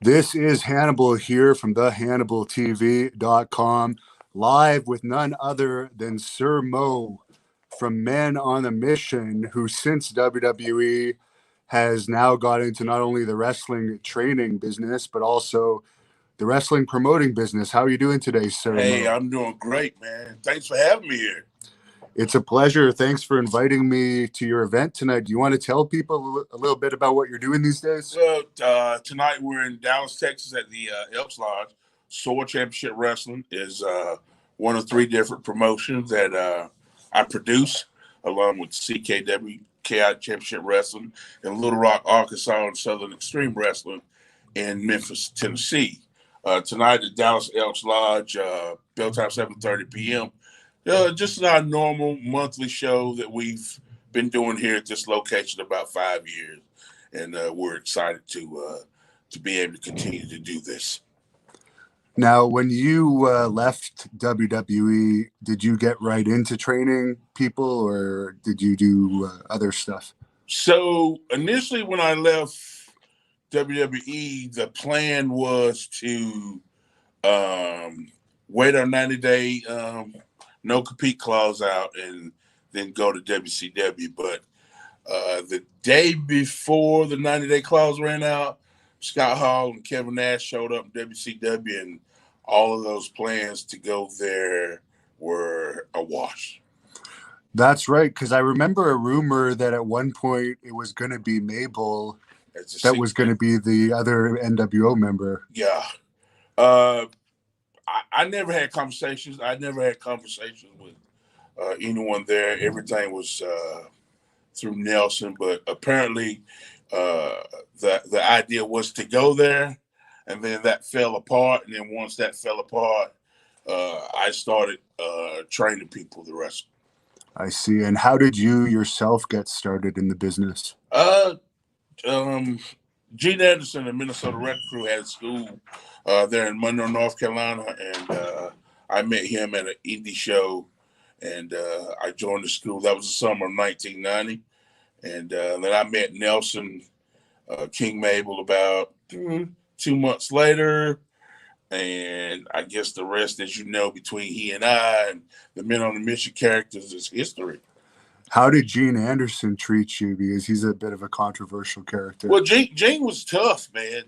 This is Hannibal here from the HannibalTV.com, live with none other than Sir Mo from Men on a Mission, who since WWE has now got into not only the wrestling training business, but also the wrestling promoting business. How are you doing today, Sir Hey, Mo? I'm doing great, man. Thanks for having me here. It's a pleasure. Thanks for inviting me to your event tonight. Do you want to tell people a little bit about what you're doing these days? Well, tonight we're in Dallas, Texas at the Elks Lodge. Sword Championship Wrestling is one of three different promotions that I produce, along with CKW, Championship Wrestling, in Little Rock, Arkansas, and Southern Extreme Wrestling in Memphis, Tennessee. Tonight at Dallas Elks Lodge, bell time 7:30 p.m. Just our normal monthly show that we've been doing here at this location about 5 years, and we're excited to be able to continue to do this. Now, when you left WWE, did you get right into training people, or did you do other stuff? So initially, when I left WWE, the plan was to wait our 90-day no compete clause out and then go to WCW. But the day before the 90-day clause ran out, Scott Hall and Kevin Nash showed up in WCW, and all of those plans to go there were awash. That's right, because I remember a rumor that at one point it was going to be Mabel that was going to be the other NWO member. Yeah. I never had conversations. I never had conversations with anyone there. Everything was through Nelson, but apparently the idea was to go there, and then that fell apart. And then once that fell apart, I started training people the rest. I see. And how did you yourself get started in the business? Gene Anderson and Minnesota Record Crew had a school there in Monroe, North Carolina, and I met him at an indie show, and I joined the school. That was the summer of 1990, and then I met Nelson King Mabel about 2 months later, and I guess the rest, as you know, between he and I and the Men on the Mission characters is history. How did Gene Anderson treat you? Because he's a bit of a controversial character. Well, Gene was tough, man.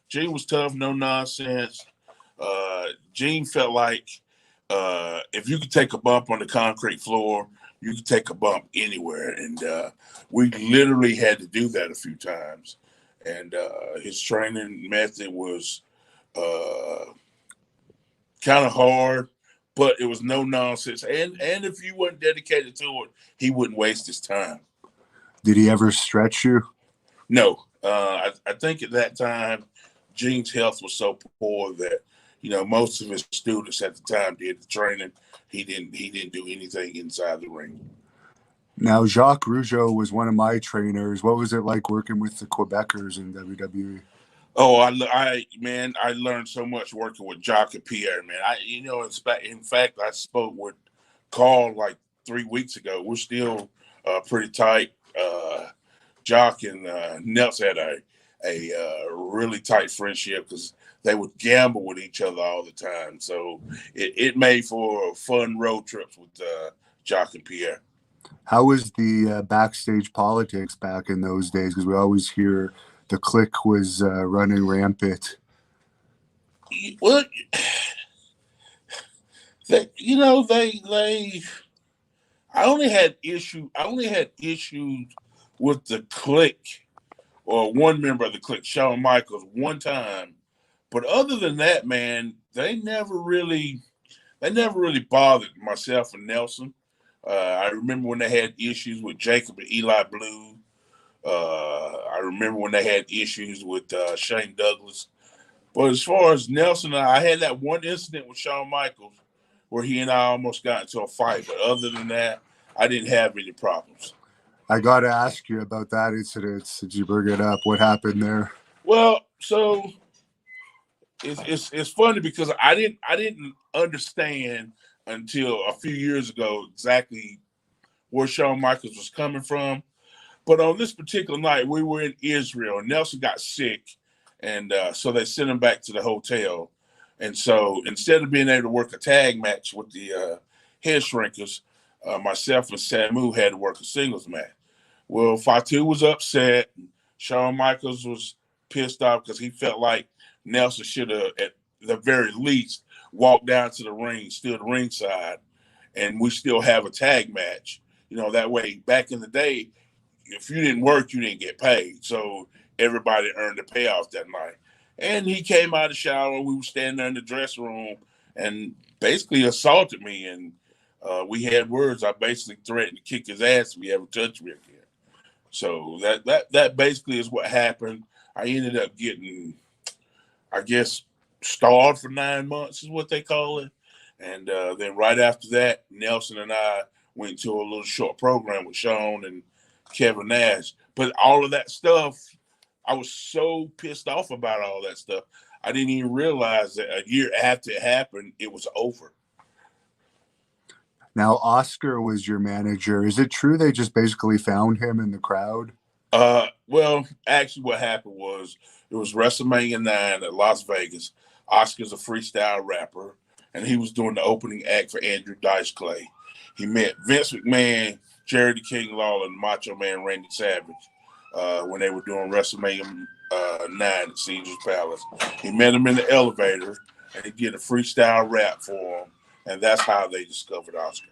Gene was tough, no nonsense. Gene felt like if you could take a bump on the concrete floor, you could take a bump anywhere. And we literally had to do that a few times. And his training method was kind of hard, but it was no nonsense. And if you weren't dedicated to it, he wouldn't waste his time. Did he ever stretch you? No. I think at that time, Gene's health was so poor that, most of his students at the time did the training. He didn't do anything inside the ring. Now, Jacques Rougeau was one of my trainers. What was it like working with the Quebecers in WWE? Oh, I learned so much working with Jacques and Pierre, man. In fact, I spoke with Carl like 3 weeks ago. We're still pretty tight. Jacques and Nels had a really tight friendship because they would gamble with each other all the time. So it made for fun road trips with Jacques and Pierre. How was the backstage politics back in those days? Because we always hear the clique was running rampant. Well, I only had issues with the clique or one member of the clique, Shawn Michaels, one time. But other than that, man, they never really bothered myself and Nelson. I remember when they had issues with Jacob and Eli Blue. I remember when they had issues with Shane Douglas. But as far as Nelson, I had that one incident with Shawn Michaels where he and I almost got into a fight. But other than that, I didn't have any problems. I got to ask you about that incident. Did you bring it up? What happened there? Well, so it's funny because I didn't understand until a few years ago exactly where Shawn Michaels was coming from. But on this particular night, we were in Israel, and Nelson got sick, And so they sent him back to the hotel. And so instead of being able to work a tag match with the head shrinkers, myself and Samu had to work a singles match. Well, Fatu was upset. Shawn Michaels was pissed off because he felt like Nelson should have, at the very least, walked down to the ring, stood ringside, and we still have a tag match. That way, back in the day, if you didn't work, you didn't get paid. So everybody earned the payoff that night. And he came out of the shower. We were standing there in the dressing room and basically assaulted me. And we had words. I basically threatened to kick his ass if he ever touched me again. So that basically is what happened. I ended up getting, I guess, starved for 9 months is what they call it. And then right after that, Nelson and I went to a little short program with Shawn and Kevin Nash. But all of that stuff, I was so pissed off about all that stuff. I didn't even realize that a year after it happened, it was over. Now, Oscar was your manager. Is it true they just basically found him in the crowd? Well, actually what happened was it was WrestleMania 9 at Las Vegas. Oscar's a freestyle rapper, and he was doing the opening act for Andrew Dice Clay. He met Vince McMahon, Jerry the King Lawler, and Macho Man Randy Savage when they were doing WrestleMania 9 at Caesar's Palace. He met him in the elevator, and he did a freestyle rap for him, and that's how they discovered Oscar.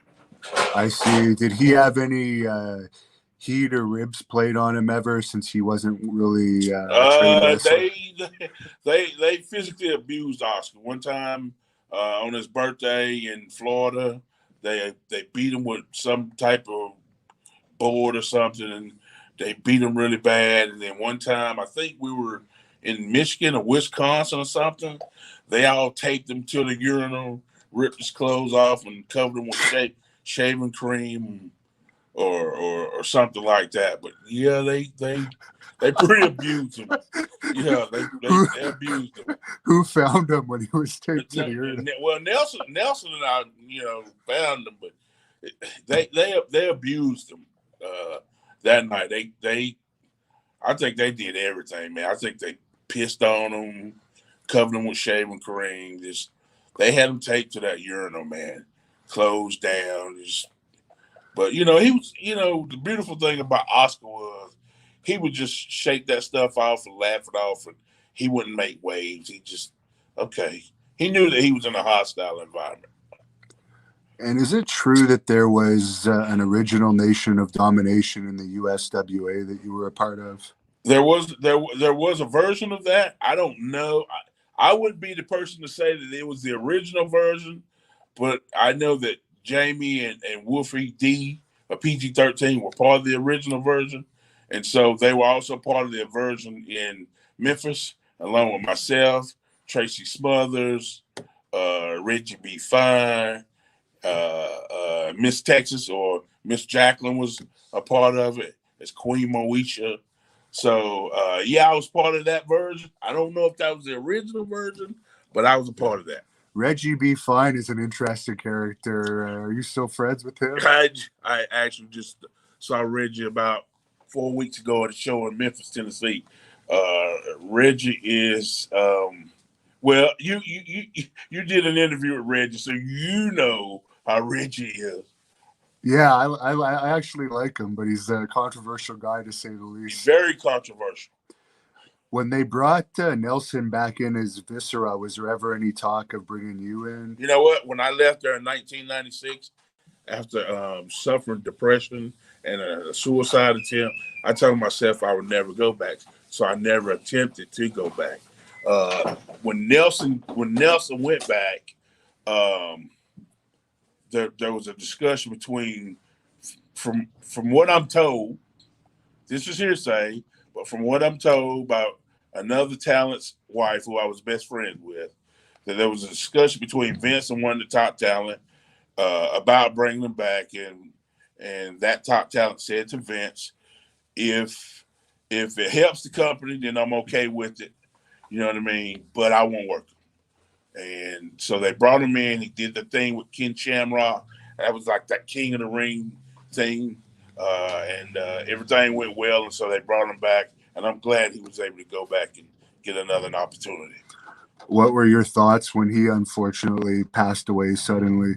I see. Did he have any heat or ribs played on him ever, since he wasn't really a trained wrestler? They physically abused Oscar. One time on his birthday in Florida, they beat him with some type of board or something, and they beat him really bad. And then one time, I think we were in Michigan or Wisconsin or something, they all taped him to the urinal, ripped his clothes off, and covered him with shaving cream or something like that. But yeah, they pretty abused him. Yeah, they abused him. Who found him when he was taped to the urinal? Well, Nelson and I, found him, but they abused him that night. I think they did everything, man. I think they pissed on him, covered him with shaving cream. They had him taped to that urinal, man. Closed down. But he was. The beautiful thing about Oscar was he would just shake that stuff off and laugh it off, and he wouldn't make waves. He just okay. He knew that he was in a hostile environment. And is it true that there was an original Nation of Domination in the USWA that you were a part of? There was a version of that. I don't know. I wouldn't be the person to say that it was the original version, but I know that Jamie and Wolfie D, a PG-13, were part of the original version. And so they were also part of the version in Memphis, along with myself, Tracy Smothers, Reggie B. Fine, Miss Texas, or Miss Jacqueline was a part of it. It's Queen Moesha. So, I was part of that version. I don't know if that was the original version, but I was a part of that. Reggie B. Fine is an interesting character. Are you still friends with him? I actually just saw Reggie about 4 weeks ago at a show in Memphis, Tennessee. Reggie is well, you did an interview with Reggie, so you know how Reggie is. Yeah, I actually like him, but he's a controversial guy, to say the least. He's very controversial. When they brought Nelson back in as Viscera, was there ever any talk of bringing you in? You know what? When I left there in 1996, after suffering depression and a suicide attempt, I told myself I would never go back. So I never attempted to go back. When Nelson went back, there was a discussion between, from what I'm told, this is hearsay, but from what I'm told about another talent's wife who I was best friends with, that there was a discussion between Vince and one of the top talent about bringing them back, and that top talent said to Vince, if it helps the company, then I'm okay with it. You know what I mean? But I won't work. And so they brought him in. He did the thing with Ken Shamrock. That was like that King of the Ring thing. And everything went well. And so they brought him back. And I'm glad he was able to go back and get another opportunity. What were your thoughts when he unfortunately passed away suddenly?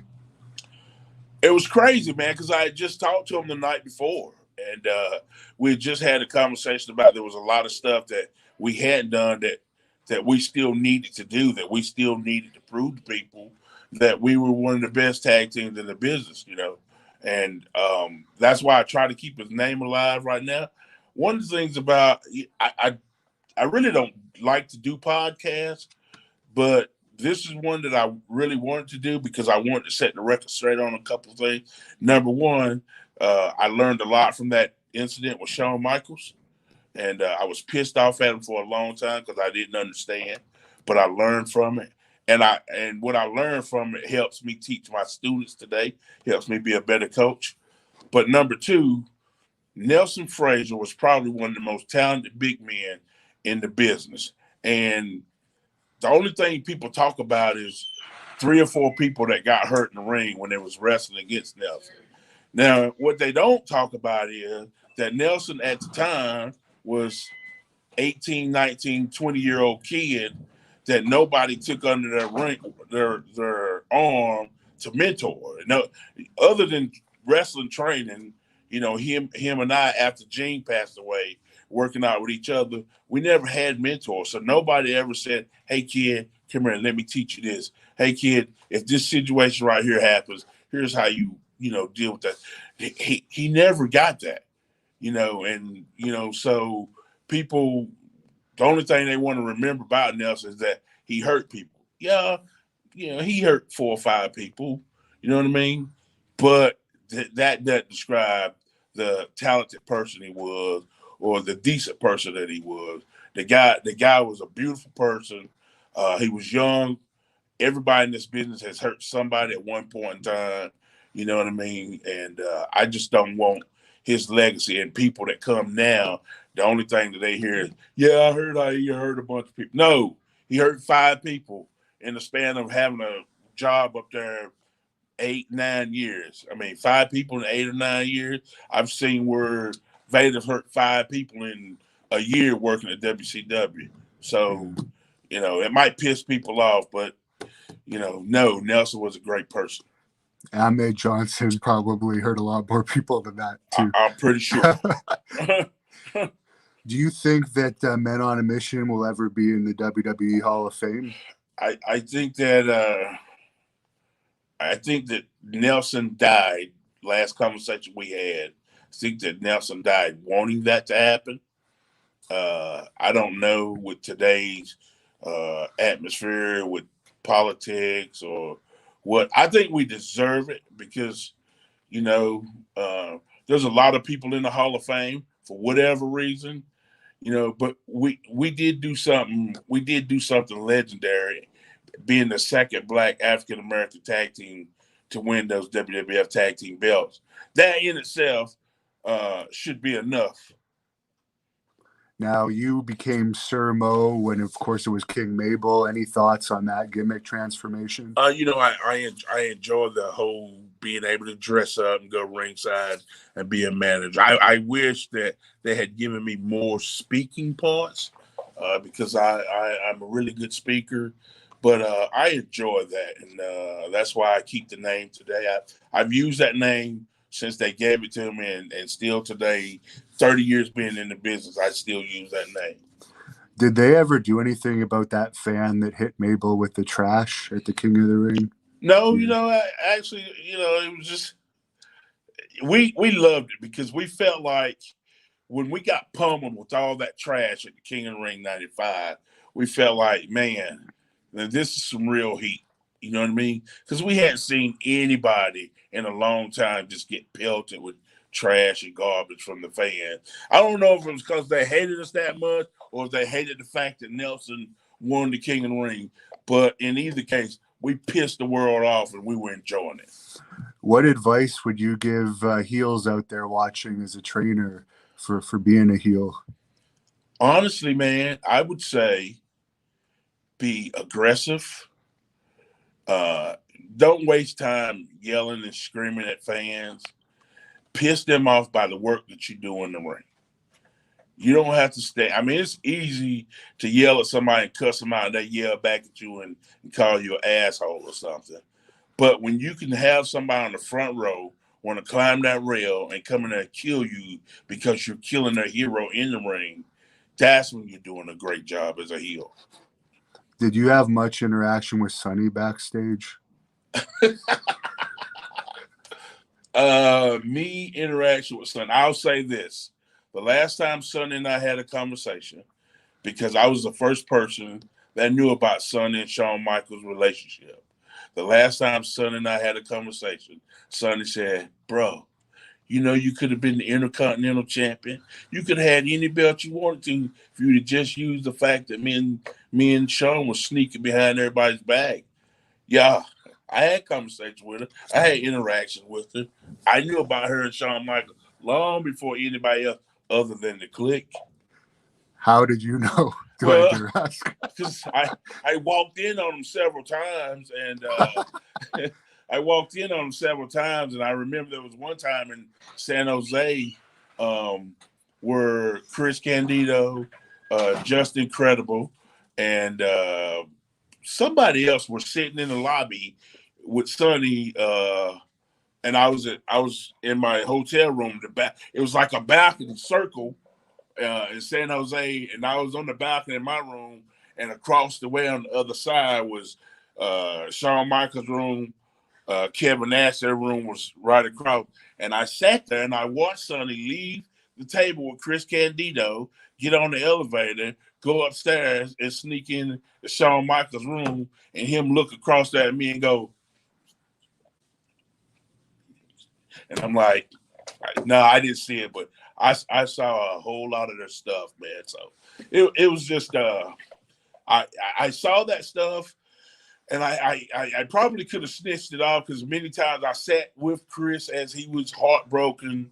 It was crazy, man, because I had just talked to him the night before, and we had just had a conversation about there was a lot of stuff that we hadn't done that we still needed to do, that we still needed to prove to people that we were one of the best tag teams in the business, you know. And that's why I try to keep his name alive right now. One of the things about I really don't like to do podcasts, but this is one that I really wanted to do because I wanted to set the record straight on a couple of things. Number one, I learned a lot from that incident with Shawn Michaels, and I was pissed off at him for a long time because I didn't understand, but I learned from it. And what I learned from it helps me teach my students today, helps me be a better coach. But number two, Nelson Frazier was probably one of the most talented big men in the business. And the only thing people talk about is 3 or 4 people that got hurt in the ring when they was wrestling against Nelson. Now, what they don't talk about is that Nelson at the time was 18, 19, 20-year-old kid that nobody took under their arm to mentor. No, other than wrestling training, you know, him and I, after Gene passed away, working out with each other, we never had mentors. So nobody ever said, hey, kid, come here and let me teach you this. Hey, kid, if this situation right here happens, here's how you deal with that. He never got that, and, so people, the only thing they want to remember about Nelson is that he hurt people. Yeah, he hurt 4 or 5 people, you know what I mean? But that doesn't describe the talented person he was or the decent person that he was. The guy was a beautiful person. He was young. Everybody in this business has hurt somebody at one point in time. You know what I mean? And I just don't want his legacy and people that come now. The only thing that they hear is, yeah, I heard how you hurt a bunch of people. No, he hurt 5 people in the span of having a job up there 8, 9 years. I mean, 5 people in 8 or 9 years. I've seen where Vader's hurt 5 people in a year working at WCW. So, it might piss people off, but no, Nelson was a great person. Ahmed Johnson probably hurt a lot more people than that too. I'm pretty sure. Do you think that Men on a Mission will ever be in the WWE Hall of Fame? I think that Nelson died. Last conversation we had, I think that Nelson died wanting that to happen. I don't know with today's atmosphere with politics or what. I think we deserve it because, there's a lot of people in the Hall of Fame for whatever reason, but we did do something. We did do something legendary, being the second Black African American tag team to win those WWF tag team belts. That in itself should be enough. Now, you became Sir Mo when, of course, it was King Mabel. Any thoughts on that gimmick transformation? I enjoy the whole being able to dress up and go ringside and be a manager. I wish that they had given me more speaking parts because I'm a really good speaker. But I enjoy that, and that's why I keep the name today. I've used that name since they gave it to me, and still today, 30 years being in the business, I still use that name. Did they ever do anything about that fan that hit Mabel with the trash at the King of the Ring? No, actually, it was just we loved it because we felt like when we got pummeled with all that trash at the King of the Ring '95, we felt like, man, this is some real heat. You know what I mean? Because we hadn't seen anybody in a long time just get pelted with trash and garbage from the fans. I don't know if it was because they hated us that much or if they hated the fact that Nelson won the King of the Ring. But in either case, we pissed the world off and we were enjoying it. What advice would you give heels out there watching as a trainer for being a heel? Honestly, man, I would say be aggressive. Don't waste time yelling and screaming at fans. Piss them off by the work that you do in the ring. You don't have to stay. I mean, it's easy to yell at somebody and cuss them out, and they yell back at you and call you an asshole or something. But when you can have somebody on the front row want to climb that rail and come in there and kill you because you're killing their hero in the ring, that's when you're doing a great job as a heel. Did you have much interaction with Sonny backstage? Me interaction with Sonny. I'll say this. The last time Sonny and I had a conversation, because I was the first person that knew about Sonny and Shawn Michaels' relationship. The last time Sonny and I had a conversation, Sonny said, bro, you know you could have been the Intercontinental Champion. You could have had any belt you wanted to if you'd have just used the fact that me and Shawn was sneaking behind everybody's back. Yeah, I had conversations with her. I had interactions with her. I knew about her and Shawn Michaels long before anybody else other than the Clique. How did you know? Well, because I walked in on them several times, and I walked in on them several times, and I remember there was one time in San Jose where Chris Candido, Justin Credible, and somebody else were sitting in the lobby with Sonny, and I was in my hotel room. The back, it was like a balcony circle in San Jose, and I was on the balcony in my room, and across the way on the other side was Shawn Michaels' room. Kevin Nash's room was right across, and I sat there and I watched Sonny leave the table with Chris Candido, get on the elevator, go upstairs, and sneak in the Shawn Michaels' room, and him look across at me and go, and I'm like, no, I didn't see it, but I saw a whole lot of their stuff, man. So it was just I saw that stuff, and I probably could have snitched it off because many times I sat with Chris as he was heartbroken,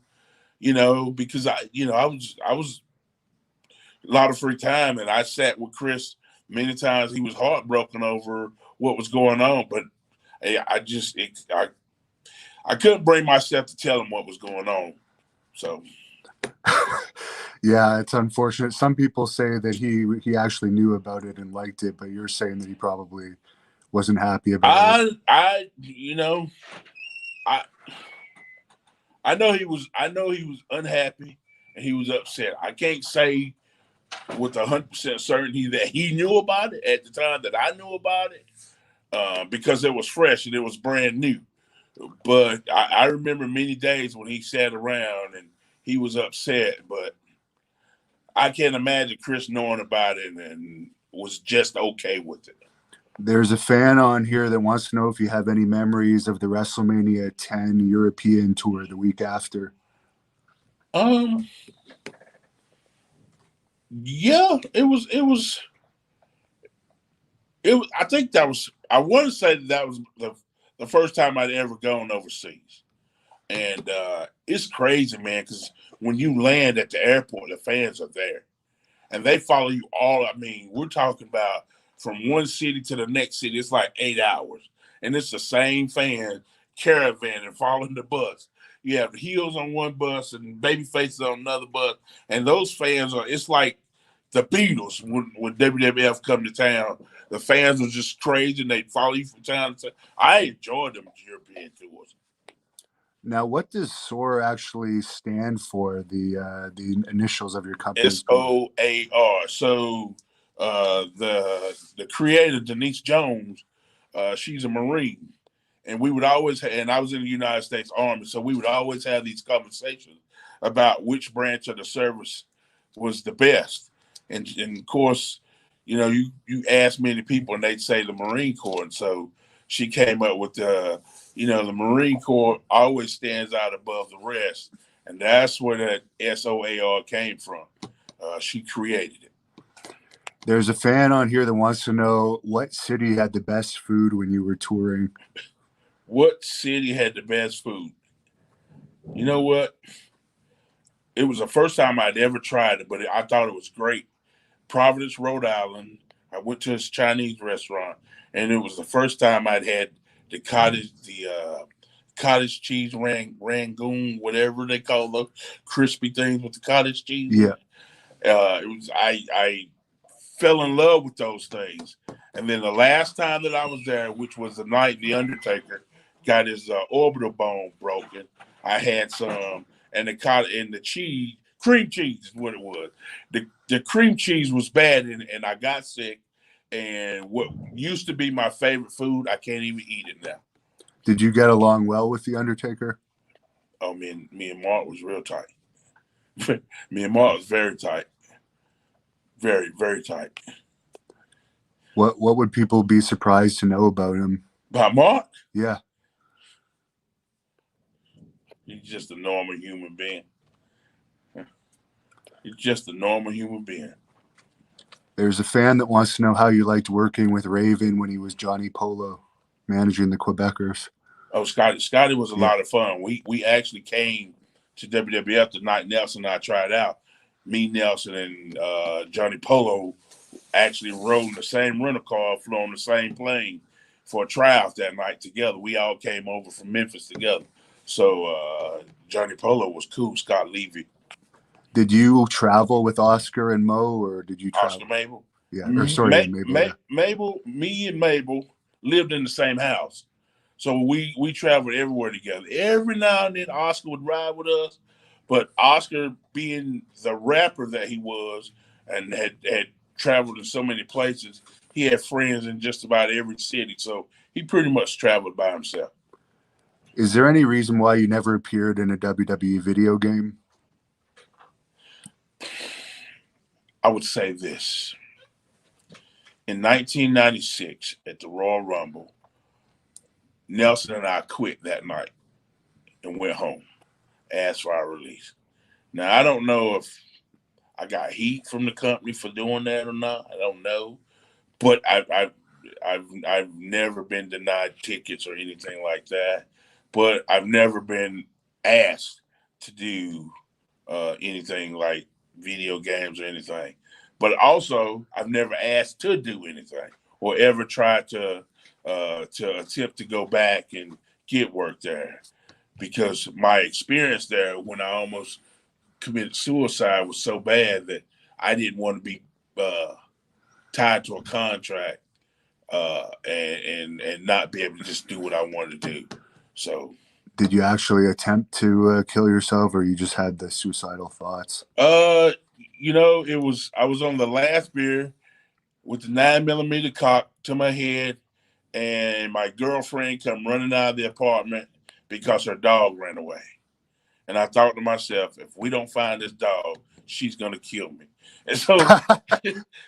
because I was a lot of free time, and I sat with Chris many times. He was heartbroken over what was going on, but I couldn't bring myself to tell him what was going on. So. Yeah, it's unfortunate. Some people say that he actually knew about it and liked it, but you're saying that he probably wasn't happy about it. I know he was unhappy and he was upset. I can't say with 100% certainty that he knew about it at the time that I knew about it, because it was fresh and it was brand new. But I remember many days when he sat around and he was upset, but I can't imagine Chris knowing about it and was just okay with it. There's a fan on here that wants to know if you have any memories of the WrestleMania 10 European tour the week after. Yeah, it was. I think that was. I want to say that was the first time I'd ever gone overseas, and it's crazy, man. Because when you land at the airport, the fans are there, and they follow you all. I mean, we're talking about from one city to the next city. It's like 8 hours, and it's the same fan caravan and following the bus. You have heels on one bus and baby faces on another bus, and those fans are. It's like the Beatles when WWF come to town. The fans are just crazy, and they follow you from town to town. I enjoyed them European tours. Now, what does SOAR actually stand for? The initials of your company? SOAR. So the creator Denise Jones, she's a Marine, and we would always and I was in the United States Army, so we would always have these conversations about which branch of the service was the best, and of course, you ask many people and they'd say the Marine Corps, and so she came up with the Marine Corps always stands out above the rest, and that's where that SOAR came from. She created it. There's a fan on here that wants to know what city had the best food when you were touring. What city had the best food? You know what? It was the first time I'd ever tried it, but I thought it was great. Providence, Rhode Island. I went to this Chinese restaurant, and it was the first time I'd had the cottage cheese rangoon, whatever they call those crispy things with the cottage cheese. Yeah. It was I fell in love with those things. And then the last time that I was there, which was the night the Undertaker got his orbital bone broken, I had some, and the cheese, cream cheese is what it was. The cream cheese was bad, and I got sick. And what used to be my favorite food, I can't even eat it now. Did you get along well with the Undertaker? Oh, me and Mark was real tight. Me and Mark was very tight. Very, very tight. What would people be surprised to know about him? About Mark? Yeah. He's just a normal human being. He's just a normal human being. There's a fan that wants to know how you liked working with Raven when he was Johnny Polo, managing the Quebecers. Oh, Scotty was a lot of fun. We actually came to WWF the night Nelson and I tried out. Me, Nelson, and Johnny Polo actually rode in the same rental car, flew on the same plane for a tryout that night together. We all came over from Memphis together. So Johnny Polo was cool. Scott Levy. Did you travel with Oscar and Mo, or did you travel? Oscar Mabel. Yeah, or sorry, Mabel. Mabel, me and Mabel lived in the same house. So we traveled everywhere together. Every now and then Oscar would ride with us, but Oscar, being the rapper that he was and had traveled in so many places, he had friends in just about every city. So he pretty much traveled by himself. Is there any reason why you never appeared in a WWE video game? I would say this. In 1996 at the Royal Rumble, Nelson and I quit that night and went home, asked for our release. Now, I don't know if I got heat from the company for doing that or not. I don't know. But I've never been denied tickets or anything like that. But I've never been asked to do anything like video games or anything. But also, I've never asked to do anything or ever tried to attempt to go back and get work there, because my experience there when I almost committed suicide was so bad that I didn't want to be tied to a contract and not be able to just do what I wanted to do. So, did you actually attempt to kill yourself, or you just had the suicidal thoughts? I was on the last beer with the 9mm cock to my head, and my girlfriend come running out of the apartment because her dog ran away. And I thought to myself, if we don't find this dog, she's gonna kill me. And so,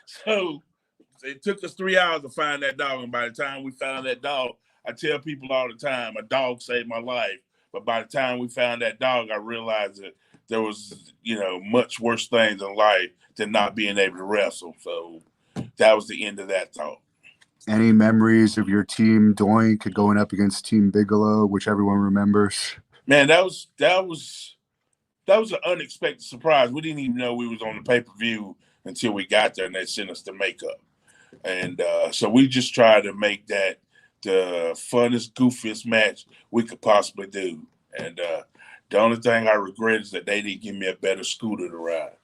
so it took us 3 hours to find that dog. And by the time we found that dog, I tell people all the time, a dog saved my life. But by the time we found that dog, I realized that there was, much worse things in life than not being able to wrestle. So that was the end of that thought. Any memories of your team Doink going up against Team Bigelow, which everyone remembers? Man, that was an unexpected surprise. We didn't even know we was on the pay-per-view until we got there and they sent us the makeup. And so we just tried to make that the funnest, goofiest match we could possibly do. And the only thing I regret is that they didn't give me a better scooter to ride.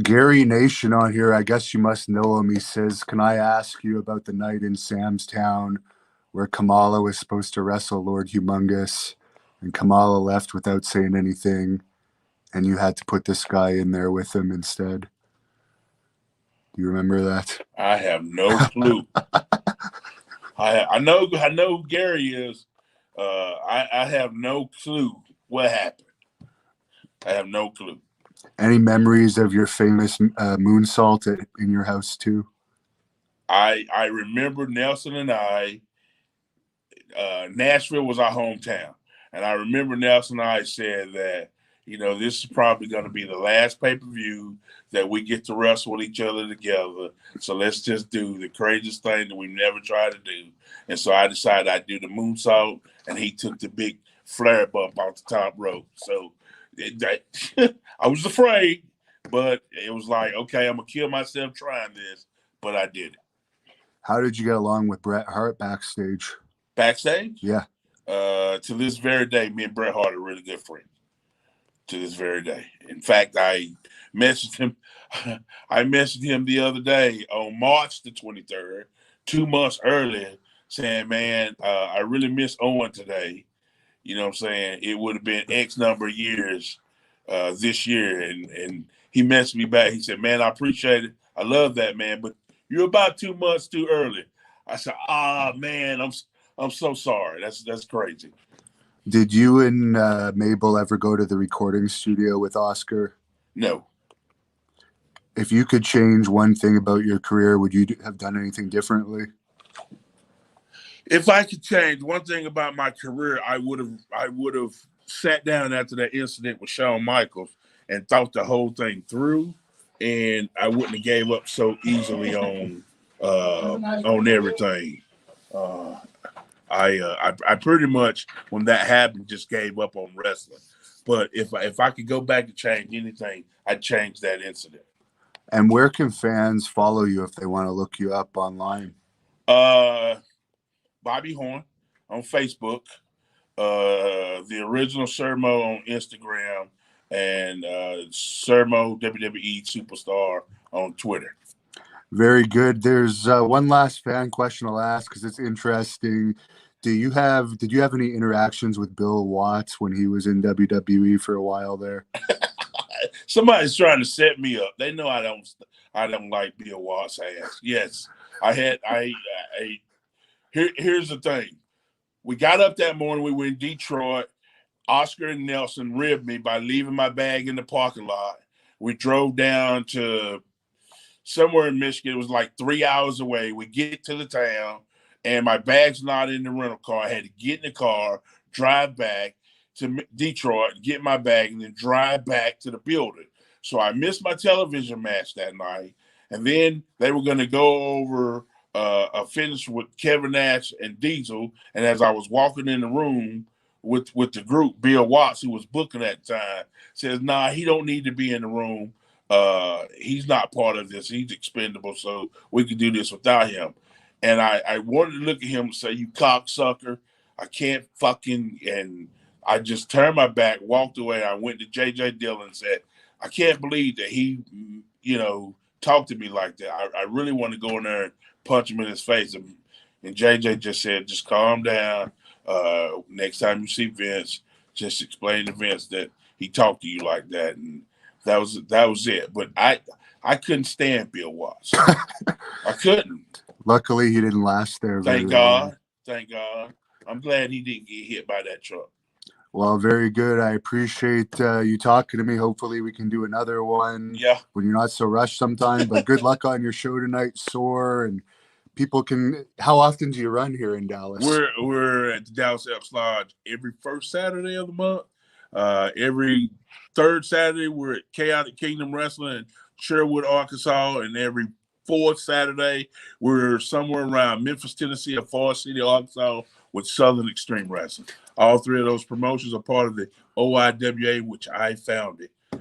Gary Nation on here, I guess you must know him. He says, can I ask you about the night in Sam's Town where Kamala was supposed to wrestle Lord Humongous and Kamala left without saying anything and you had to put this guy in there with him instead? Do you remember that? I have no clue. I know who Gary is. I have no clue what happened. I have no clue. Any memories of your famous moonsault in your house too? I remember Nelson and I, Nashville was our hometown. And I remember Nelson and I said that, this is probably going to be the last pay-per-view that we get to wrestle with each other together. So let's just do the craziest thing that we've never tried to do. And so I decided I'd do the moonsault, and he took the big flare bump off the top rope. So I was afraid, but it was like, okay, I'm going to kill myself trying this, but I did it. How did you get along with Bret Hart backstage? Backstage? Yeah. To this very day, me and Bret Hart are really good friends. to this very day. In fact, I messaged him. I messaged him the other day on March the 23rd, 2 months earlier, saying, "Man, I really miss Owen today. You know what I'm saying? It would have been X number of years this year." And he messaged me back. He said, "Man, I appreciate it. I love that, man. But you're about 2 months too early." I said, man, I'm so sorry. That's crazy." Did you and Mabel ever go to the recording studio with Oscar? No. If you could change one thing about your career, would you have done anything differently? If I could change one thing about my career, I would have sat down after that incident with Shawn Michaels and thought the whole thing through, and I wouldn't have gave up so easily on everything. I pretty much, when that happened, just gave up on wrestling. But if I could go back and change anything, I'd change that incident. And where can fans follow you if they want to look you up online? Bobby Horn on Facebook, the original Sermo on Instagram, and Sermo WWE Superstar on Twitter. Very good. There's one last fan question I'll ask because it's interesting. Did you have any interactions with Bill Watts when he was in WWE for a while there? Somebody's trying to set me up. They know I don't like Bill Watts' ass. Yes, I had. Here's the thing. We got up that morning. We were in Detroit. Oscar and Nelson ribbed me by leaving my bag in the parking lot. We drove down to somewhere in Michigan. It was like 3 hours away. We get to the town, and my bag's not in the rental car. I had to get in the car, drive back to Detroit, get my bag, and then drive back to the building. So I missed my television match that night. And then they were going to go over a finish with Kevin Nash and Diesel. And as I was walking in the room with the group, Bill Watts, who was booking at the time, says, "Nah, he don't need to be in the room. He's not part of this. He's expendable, so we can do this without him." And I wanted to look at him and say, "You cocksucker, I can't fucking," and I just turned my back, walked away. I went to J.J. Dillon and said, "I can't believe that he, talked to me like that. I really want to go in there and punch him in his face." And J.J. just said, "Just calm down. Next time you see Vince, just explain to Vince that he talked to you like that." And that was it. But I couldn't stand Bill Watts. I couldn't. Luckily, he didn't last there very Thank God. long. Thank God. I'm glad he didn't get hit by that truck. Well, very good. I appreciate you talking to me. Hopefully, we can do another one when you're not so rushed sometime. But good luck on your show tonight, Soar. And people can. How often do you run here in Dallas? We're at the Dallas Elks Lodge every first Saturday of the month. Every third Saturday, we're at Chaotic Kingdom Wrestling in Sherwood, Arkansas, and every fourth Saturday, we're somewhere around Memphis, Tennessee, or Forest City, Arkansas, with Southern Extreme Wrestling. All three of those promotions are part of the OIWA, which I founded